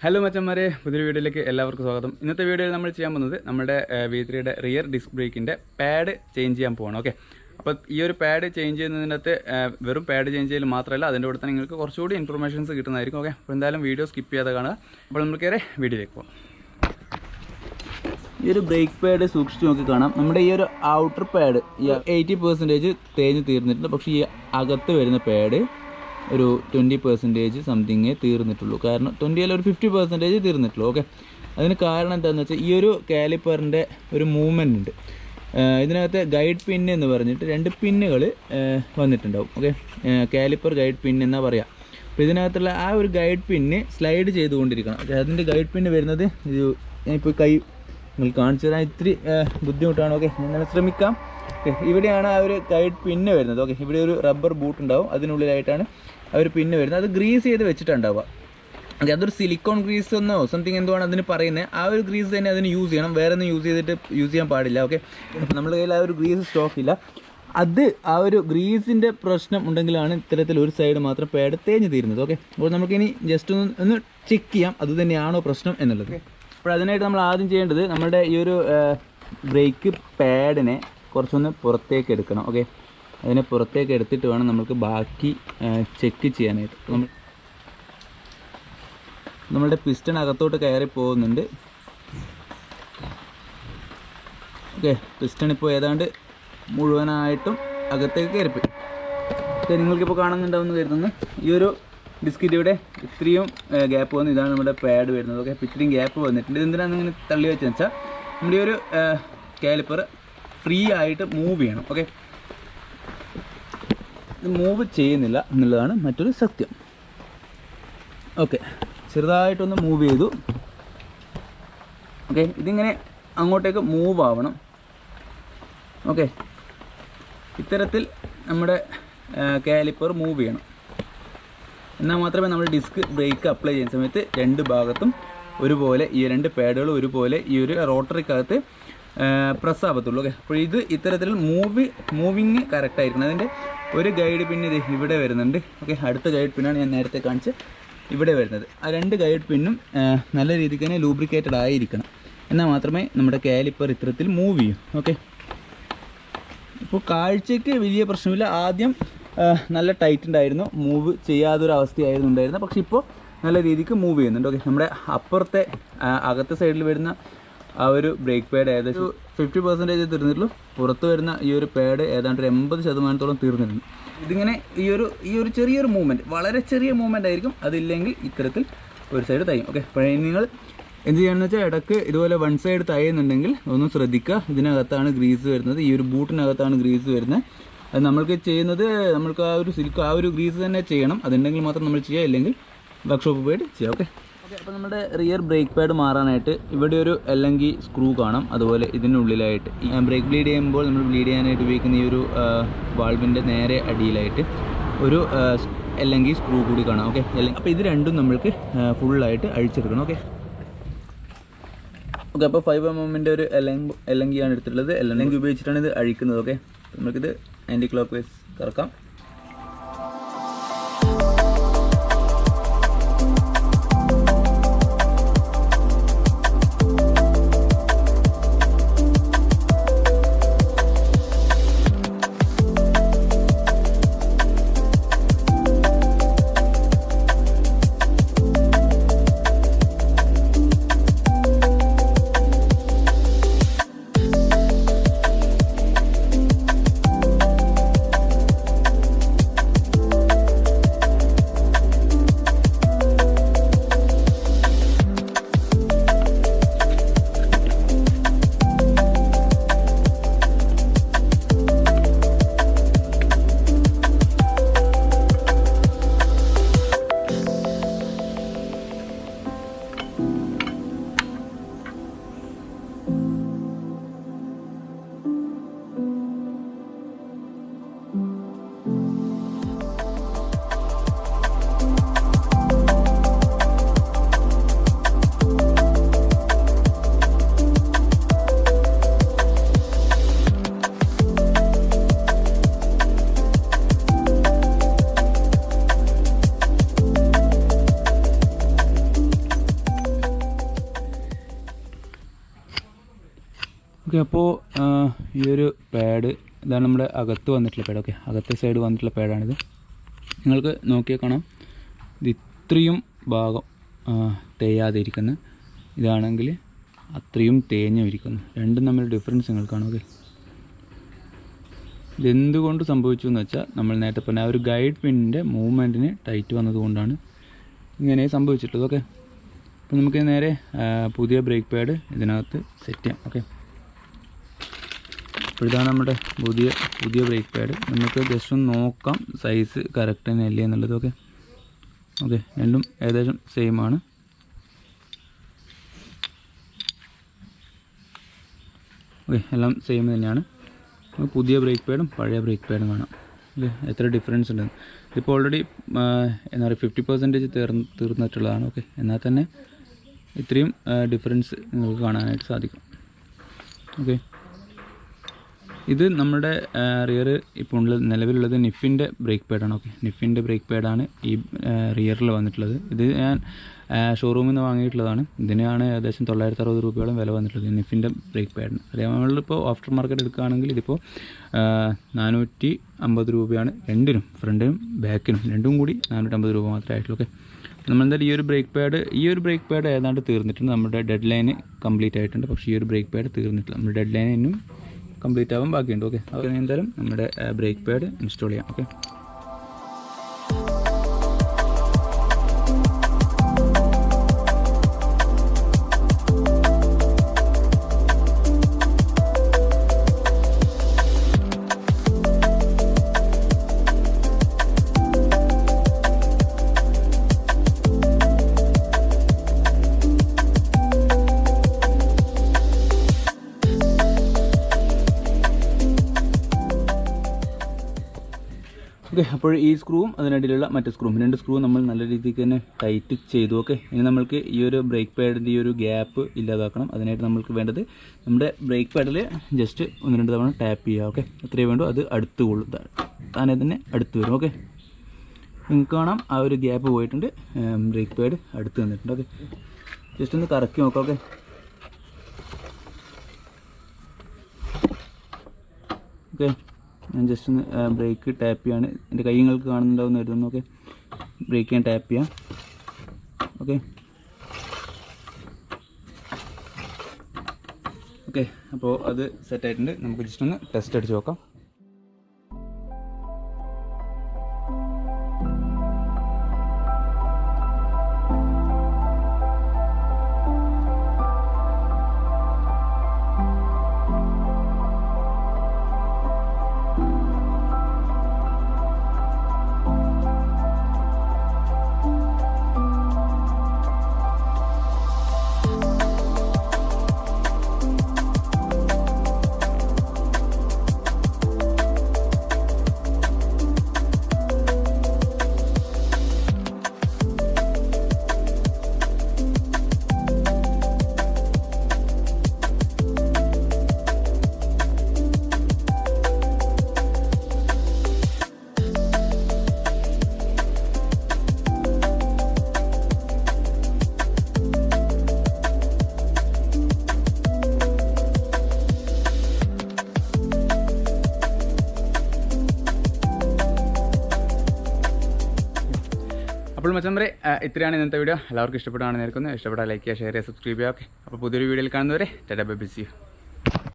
Hello മച്ചന്മാരെ, പുതിയൊരു വീഡിയോയിലേക്ക് എല്ലാവർക്കും സ്വാഗതം. ഇന്നത്തെ വീഡിയോയിൽ നമ്മൾ ചെയ്യാൻ പോകുന്നത് നമ്മുടെ V3യുടെ റിയർ ഡിസ്ക് ബ്രേക്കിൻ്റെ പാഡ് ചേഞ്ച് ചെയ്യാൻ പോകണം. ഓക്കെ, അപ്പോൾ ഈ ഒരു പാഡ് ചേഞ്ച് ചെയ്യുന്നതിനകത്ത് വെറും പാഡ് ചേഞ്ച് ചെയ്യൽ മാത്രമല്ല, അതിൻ്റെ കൂടെ തന്നെ നിങ്ങൾക്ക് കുറച്ചുകൂടി ഇൻഫർമേഷൻസ് കിട്ടുന്നതായിരിക്കും. ഓക്കെ, അപ്പോൾ എന്തായാലും വീഡിയോ സ്കിപ്പ് ചെയ്യാതെ കാണുക. അപ്പോൾ നമുക്ക് കയറി വീഡിയോയിലേക്ക് പോകാം. ഈ ഒരു ബ്രേക്ക് പാഡ് സൂക്ഷിച്ച് നോക്കി കാണാം. നമ്മുടെ ഈ ഒരു ഔട്ടർ പാഡ് 80% തേഞ്ഞ് തീർന്നിട്ടുണ്ട്. പക്ഷേ ഈ അകത്ത് വരുന്ന പാഡ് ഒരു 20% സംതിങ്ങേ തീർന്നിട്ടുള്ളൂ. കാരണം 20 അല്ല, ഒരു 50% തീർന്നിട്ടുള്ളൂ. ഓക്കെ, അതിന് കാരണം എന്താണെന്ന് വെച്ചാൽ ഈ ഒരു കാലിപ്പറിൻ്റെ ഒരു മൂവ്മെൻ്റ് ഉണ്ട്. ഇതിനകത്ത് ഗൈഡ് പിൻ എന്ന് പറഞ്ഞിട്ട് 2 പിന്നുകൾ വന്നിട്ടുണ്ടാവും. ഓക്കെ, കാലിപ്പർ ഗൈഡ് പിൻ എന്നാണ് പറയുക. അപ്പോൾ ഇതിനകത്തുള്ള ആ ഒരു ഗൈഡ് പിന്ന് സ്ലൈഡ് ചെയ്തുകൊണ്ടിരിക്കണം. അതിൻ്റെ ഗൈഡ് പിന്ന് വരുന്നത് ഞാനിപ്പോൾ കൈ നിങ്ങൾ കാണിച്ചു തരാൻ ഇത്തിരി ബുദ്ധിമുട്ടാണ്. ഓക്കെ, ഞാൻ ശ്രമിക്കാം. ഓക്കെ, ഇവിടെയാണ് ആ ഒരു ഗൈഡ് പിന്ന് വരുന്നത്. ഓക്കെ, ഇവിടെ ഒരു റബ്ബർ ബൂട്ട് ഉണ്ടാവും, അതിനുള്ളിലായിട്ടാണ് ആ ഒരു പിന്ന് വരുന്നത്. അത് ഗ്രീസ് ചെയ്ത് വെച്ചിട്ടുണ്ടാവുക. ഓക്കെ, അതൊരു സിലിക്കോൺ ഗ്രീസ് എന്നോ സംതിങ് എന്തോ ആണ് അതിന് പറയുന്നത്. ആ ഒരു ഗ്രീസ് തന്നെ അതിന് യൂസ് ചെയ്യണം, വേറെ ഒന്നും യൂസ് ചെയ്യാൻ പാടില്ല. ഓക്കെ, നമ്മുടെ കയ്യിൽ ആ ഒരു ഗ്രീസ് സ്റ്റോക്കില്ല. അത് ആ ഒരു ഗ്രീസിൻ്റെ പ്രശ്നം ഉണ്ടെങ്കിലാണ് ഇത്തരത്തിൽ ഒരു സൈഡ് മാത്രം പാഡ് തേഞ്ഞ് തീരുന്നത്. ഓക്കെ, അപ്പോൾ നമുക്കിനി ജസ്റ്റ് ഒന്ന് ചെക്ക് ചെയ്യാം അത് തന്നെയാണോ പ്രശ്നം എന്നുള്ളത്. അപ്പോൾ അതിനായിട്ട് നമ്മൾ ആദ്യം ചെയ്യേണ്ടത് നമ്മുടെ ഈ ഒരു ബ്രേക്ക് പാഡിനെ കുറച്ചൊന്ന് പുറത്തേക്ക് എടുക്കണം. ഓക്കെ, അതിനെ പുറത്തേക്ക് എടുത്തിട്ട് വേണം നമുക്ക് ബാക്കി ചെക്ക് ചെയ്യാനായിട്ട്. നമ്മളുടെ പിസ്റ്റൺ അകത്തോട്ട് കയറി പോകുന്നുണ്ട്. ഓക്കെ, പിസ്റ്റൺ ഇപ്പോൾ ഏതാണ്ട് മുഴുവനായിട്ടും അകത്തേക്ക് കയറിപ്പോയി. ഓക്കെ, നിങ്ങൾക്കിപ്പോൾ കാണുന്നുണ്ടാവുമെന്ന് കരുതുന്നു. ഈ ഒരു ഡിസ്കിൻ്റെ ഇവിടെ ഇത്രയും ഗ്യാപ്പ് വന്നു. ഇതാണ് നമ്മുടെ പാഡ് വരുന്നത്. ഓക്കെ, അപ്പോൾ ഇത്രയും ഗ്യാപ്പ് വന്നിട്ടുണ്ട്. ഇതെന്തിനാണ് ഇങ്ങനെ തള്ളി വെച്ചെന്ന് വെച്ചാൽ നമ്മുടെ ഈ ഒരു കാലിപ്പർ ഫ്രീ ആയിട്ട് മൂവ് ചെയ്യണം. ഓക്കെ, ഇത് മൂവ് ചെയ്യുന്നില്ല എന്നുള്ളതാണ് മറ്റൊരു സത്യം. ഓക്കെ, ചെറുതായിട്ടൊന്ന് മൂവ് ചെയ്തു. ഓക്കെ, ഇതിങ്ങനെ അങ്ങോട്ടേക്ക് മൂവ് ആവണം. ഓക്കെ, ഇത്തരത്തിൽ നമ്മുടെ കാലിപ്പർ മൂവ് ചെയ്യണം. എന്നാൽ മാത്രമേ നമ്മൾ ഡിസ്ക് ബ്രേക്ക് അപ്ലൈ ചെയ്യുന്ന സമയത്ത് 2 ഭാഗത്തും ഒരുപോലെ ഈ 2 പാഡുകളും ഒരുപോലെ ഈ ഒരു റോട്ടറിക്കകത്ത് പ്രസ് ആവത്തുള്ളൂ. ഓക്കെ, അപ്പോൾ ഇത് ഇത്തരത്തിൽ മൂവിങ് കറക്റ്റ് ആയിരിക്കണം. അതിൻ്റെ ഒരു ഗൈഡ് പിന്ന് ഇവിടെ വരുന്നുണ്ട്. ഓക്കെ, അടുത്ത ഗൈഡ് പിന്നാണ് ഞാൻ നേരത്തെ കാണിച്ച് ഇവിടെ വരുന്നത്. ആ 2 ഗൈഡ് പിന്നും നല്ല രീതിക്ക് തന്നെ ലൂബ്രിക്കേറ്റഡ് ആയിരിക്കണം. എന്നാൽ മാത്രമേ നമ്മുടെ കാലിപ്പർ ഇത്തരത്തിൽ മൂവ് ചെയ്യൂ. ഓക്കെ, ഇപ്പോൾ കാഴ്ചയ്ക്ക് വലിയ പ്രശ്നമില്ല. ആദ്യം നല്ല ടൈറ്റ് ഉണ്ടായിരുന്നു, മൂവ് ചെയ്യാതൊരു അവസ്ഥയായിരുന്നു ഉണ്ടായിരുന്നത്. പക്ഷേ ഇപ്പോൾ നല്ല രീതിക്ക് മൂവ് ചെയ്യുന്നുണ്ട്. ഓക്കെ, നമ്മുടെ അപ്പുറത്തെ അകത്തെ സൈഡിൽ വരുന്ന ആ ഒരു ബ്രേക്ക് പാഡ് ഏകദേശം 50% തീർന്നിട്ടുള്ളൂ. പുറത്ത് വരുന്ന ഈ ഒരു പാഡ് ഏതാണ്ട് 80% തീർന്നിട്ടുണ്ട്. ഇതിങ്ങനെ ഈ ഒരു ചെറിയൊരു മൂവ്മെൻറ്റ്, വളരെ ചെറിയ മൂവ്മെൻ്റ് ആയിരിക്കും. അതില്ലെങ്കിൽ ഇത്തരത്തിൽ ഒരു സൈഡ് തയ്യും. ഓക്കെ, അപ്പോൾ നിങ്ങൾ എന്ത് ചെയ്യുകയെന്ന് വെച്ചാൽ ഇടയ്ക്ക് ഇതുപോലെ വൺ സൈഡ് തയ്യുന്നുണ്ടെങ്കിൽ ഒന്ന് ശ്രദ്ധിക്കുക. ഇതിനകത്താണ് ഗ്രീസ് വരുന്നത്, ഈ ഒരു ബൂട്ടിനകത്താണ് ഗ്രീസ് വരുന്നത്. അത് നമ്മൾക്ക് ചെയ്യുന്നത് നമ്മൾക്ക് ആ ഒരു ഗ്രീസ് തന്നെ ചെയ്യണം. അതുണ്ടെങ്കിൽ മാത്രം നമ്മൾ ചെയ്യുക, ഇല്ലെങ്കിൽ വർക്ക്ഷോപ്പ് പോയിട്ട് ചെയ്യാം. ഓക്കെ, അപ്പോൾ നമ്മുടെ റിയർ ബ്രേക്ക് പാഡ് മാറാനായിട്ട് ഇവിടെ ഒരു എല്ലങ്കി സ്ക്രൂ കാണാം. അതുപോലെ ഇതിനുള്ളിലായിട്ട് ബ്രേക്ക് ബ്ലീഡ് ചെയ്യുമ്പോൾ നമ്മൾ ബ്ലീഡ് ചെയ്യാനായിട്ട് ഉപയോഗിക്കുന്ന ഈ ഒരു വാൾവിൻ്റെ നേരെ അടിയിലായിട്ട് ഒരു എല്ലങ്കി സ്ക്രൂ കൂടി കാണാം. ഓക്കെ, അപ്പോൾ ഇത് രണ്ടും നമ്മൾക്ക് ഫുള്ളായിട്ട് അഴിച്ചെടുക്കണം. ഓക്കെ, അപ്പോൾ 5mm ഒരു എല്ലങ്കിയാണ് എടുത്തിട്ടുള്ളത്. എല്ലങ്കി ഉപയോഗിച്ചിട്ടാണ് ഇത് അഴിക്കുന്നത്. ഓക്കെ, നമുക്കിത് ആൻറ്റി ക്ലോക്ക് വൈസ് കറക്കാം. ഓക്കെ. അപ്പോൾ ഈ ഒരു പാഡ് ഇതാണ് നമ്മുടെ അകത്ത് വന്നിട്ടുള്ള പാഡ്. ഓക്കെ, അകത്തെ സൈഡ് വന്നിട്ടുള്ള പാഡാണിത്. നിങ്ങൾക്ക് നോക്കിയാൽ കാണാം, ഇത് ഇത്രയും ഭാഗം തേയാതെ ഇരിക്കുന്നു. ഇതാണെങ്കിൽ അത്രയും തേഞ്ഞും ഇരിക്കുന്നു. രണ്ടും തമ്മിൽ ഡിഫറൻസ് നിങ്ങൾ കാണും. ഓക്കെ, ഇതെന്തുകൊണ്ട് സംഭവിച്ചു എന്ന് വെച്ചാൽ നമ്മൾ നേരത്തെ പറഞ്ഞ ആ ഒരു ഗൈഡ് പിന്നിൻ്റെ മൂവ്മെൻറ്റിന് ടൈറ്റ് വന്നതുകൊണ്ടാണ് ഇങ്ങനെ സംഭവിച്ചിട്ടുള്ളത്. ഓക്കെ, അപ്പോൾ നമുക്ക് നേരെ പുതിയ ബ്രേക്ക് പാഡ് ഇതിനകത്ത് സെറ്റ് ചെയ്യാം. ഓക്കെ, അപ്പോൾ ഇതാണ് നമ്മുടെ പുതിയ ബ്രേക്ക് പാഡ്. നമുക്ക് ജസ്റ്റ് ഒന്ന് നോക്കാം സൈസ് കറക്റ്റ് തന്നെ അല്ലേ എന്നുള്ളത്. ഓക്കെ, രണ്ടും ഏകദേശം സെയിം ആണ്. ഓക്കെ, എല്ലാം സെയിം തന്നെയാണ്. പുതിയ ബ്രേക്ക് പാഡും പഴയ ബ്രേക്ക് പാഡും കാണാം അല്ലേ, എത്ര ഡിഫറൻസ് ഉണ്ട്. ഇതിപ്പോൾ ഓൾറെഡി എന്താ പറയുക 50% തീർന്നിട്ടുള്ളതാണ്. ഓക്കെ, എന്നാൽ തന്നെ ഇത്രയും ഡിഫറൻസ് നിങ്ങൾക്ക് കാണാനായിട്ട് സാധിക്കും. ഓക്കെ, ഇത് നമ്മുടെ റിയർ ഇപ്പോൾ നിലവിലുള്ളത് നിഫിൻ്റെ ബ്രേക്ക് പാഡാണ്. ഓക്കെ, നിഫിൻ്റെ ബ്രേക്ക് പാഡാണ് ഈ റിയറിൽ വന്നിട്ടുള്ളത്. ഇത് ഞാൻ ഷോറൂമിൽ നിന്ന് വാങ്ങിയിട്ടുള്ളതാണ്. ഇതിനാണ് ഏകദേശം 960 രൂപയോളം വില വന്നിട്ടുള്ളത് നിഫിൻ്റെ ബ്രേക്ക് പാഡിന്. അറിയാം, നമ്മളിപ്പോൾ ആഫ്റ്റർ മാർക്കറ്റ് എടുക്കുകയാണെങ്കിൽ ഇതിപ്പോൾ 450 രൂപയാണ് രണ്ടിനും, ഫ്രണ്ടിനും ബാക്കിനും രണ്ടും കൂടി 450 രൂപ മാത്രമേ ആയിട്ടുള്ളൂ. ഓക്കെ, നമ്മളെന്തായാലും ഈ ഒരു ബ്രേക്ക് പാഡ് ഏതാണ്ട് തീർന്നിട്ടുണ്ട്. നമ്മുടെ ഡെഡ് ലൈന് കംപ്ലീറ്റ് ആയിട്ടുണ്ട്. പക്ഷേ ഈ ഒരു ബ്രേക്ക് പാഡ് തീർന്നിട്ടില്ല. നമ്മുടെ ഡെഡ് ലൈൻ ഇന്നും കംപ്ലീറ്റ് ആവാൻ ബാക്കിയുണ്ട്. ഓക്കെ, അപ്പോൾ എന്തായാലും നമ്മുടെ ബ്രേക്ക് പാഡ് ഇൻസ്റ്റാൾ ചെയ്യാം. ഓക്കെ, അപ്പോൾ ഈ സ്ക്രൂവും അതിനിടയിലുള്ള മറ്റേ സ്ക്രൂവും, 2 സ്ക്രൂ നമ്മൾ നല്ല രീതിക്ക് തന്നെ ടൈറ്റ് ചെയ്തു. ഓക്കെ, ഇനി നമ്മൾക്ക് ഈ ഒരു ബ്രേക്ക് പാഡിൻ്റെ ഈ ഒരു ഗ്യാപ്പ് ഇല്ലാതാക്കണം. അതിനായിട്ട് നമ്മൾക്ക് വേണ്ടത് നമ്മുടെ ബ്രേക്ക് പാഡിൽ ജസ്റ്റ് 1-2 തവണ ടാപ്പ് ചെയ്യുക. ഓക്കെ, എത്രയും വേണ്ടോ അത് അടുത്ത് കൊള്ളും, താനെ തന്നെ അടുത്ത് വരും. ഓക്കെ, നിങ്ങൾക്ക് കാണാം ആ ഒരു ഗ്യാപ്പ് പോയിട്ടുണ്ട്, ബ്രേക്ക് പാഡ് അടുത്ത് വന്നിട്ടുണ്ട്. ഓക്കെ, ജസ്റ്റ് ഒന്ന് കറക്കി നോക്കാം. ഓക്കെ, ഞാൻ ജസ്റ്റ് ഒന്ന് ബ്രേക്ക് ടാപ്പ് ചെയ്യാണ്. എൻ്റെ കൈ നിങ്ങൾക്ക് കാണുന്നുണ്ടാവുമെന്ന് കരുതുന്നു. ഓക്കെ, ബ്രേക്ക് ഞാൻ ടാപ്പ് ചെയ്യാം. ഓക്കെ, അപ്പോൾ അത് സെറ്റായിട്ടുണ്ട്. നമുക്ക് ജസ്റ്റ് ഒന്ന് ടെസ്റ്റ് അടിച്ച് നോക്കാം. അപ്പോൾ മച്ചമ്പരെ ഇത്രയാണ് ഇന്നത്തെ വീഡിയോ. എല്ലാവർക്കും ഇഷ്ടപ്പെട്ടാണ് നേർക്കുന്നത്. ഇഷ്ടപ്പെട്ടാൽ ലൈക്ക് ചെയ്യുക, ഷെയർ ചെയ്യുക, സബ്സ്ക്രൈബ് ചെയ്യുക. ഓക്കെ, അപ്പോൾ പുതിയൊരു വീഡിയോയിൽ കാണുന്നവരെ tata bye bye, see U.